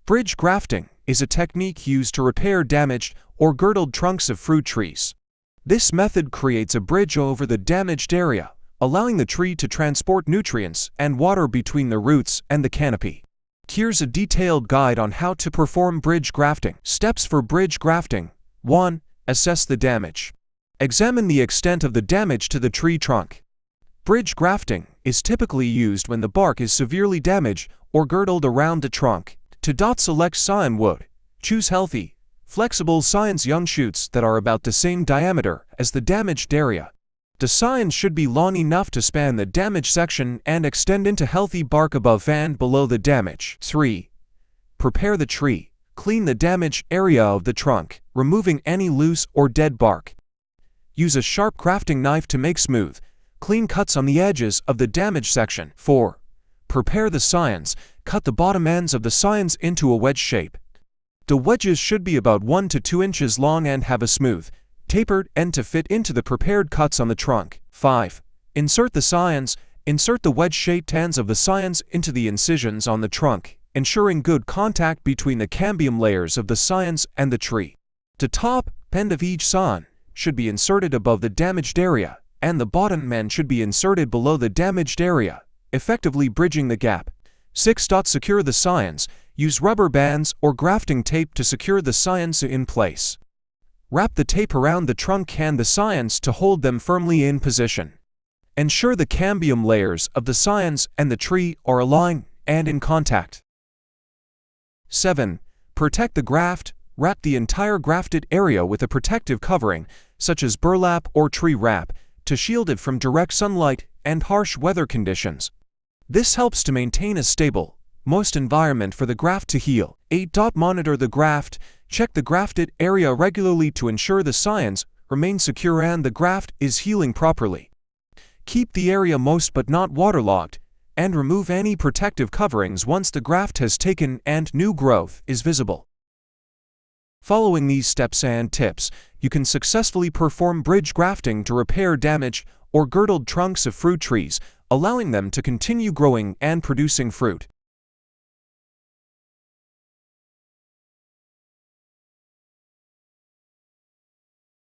Bridge grafting is a technique used to repair damaged or girdled trunks of fruit trees. This method creates a bridge over the damaged area, allowing the tree to transport nutrients and water between the roots and the canopy. Here's a detailed guide on how to perform bridge grafting. Steps for bridge grafting. 1. Assess the damage. Examine the extent of the damage to the tree trunk. Bridge grafting is typically used when the bark is severely damaged or girdled around the trunk. To select scion wood. Choose healthy, flexible scions young shoots that are about the same diameter as the damaged area. The scions should be long enough to span the damaged section and extend into healthy bark above and below the damage. 3. Prepare the tree. Clean the damaged area of the trunk, removing any loose or dead bark. Use a sharp grafting knife to make smooth, clean cuts on the edges of the damaged section. 4. Prepare the scions. Cut the bottom ends of the scions into a wedge shape. The wedges should be about 1 to 2 inches long and have a smooth, tapered end to fit into the prepared cuts on the trunk. 5. Insert the scions. Insert the wedge-shaped ends of the scions into the incisions on the trunk, ensuring good contact between the cambium layers of the scions and the tree. The top end of each scion should be inserted above the damaged area, and the bottom end should be inserted below the damaged area, effectively bridging the gap. 6. Secure the scions. Use rubber bands or grafting tape to secure the scions in place. Wrap the tape around the trunk and the scions to hold them firmly in position. Ensure the cambium layers of the scions and the tree are aligned and in contact. 7. Protect the graft. Wrap the entire grafted area with a protective covering, such as burlap or tree wrap, to shield it from direct sunlight and harsh weather conditions. This helps to maintain a stable, moist environment for the graft to heal. 8. Monitor the graft. Check the grafted area regularly to ensure the scions remain secure and the graft is healing properly. Keep the area moist but not waterlogged, and remove any protective coverings once the graft has taken and new growth is visible. Following these steps and tips, you can successfully perform bridge grafting to repair damaged or girdled trunks of fruit trees, allowing them to continue growing and producing fruit.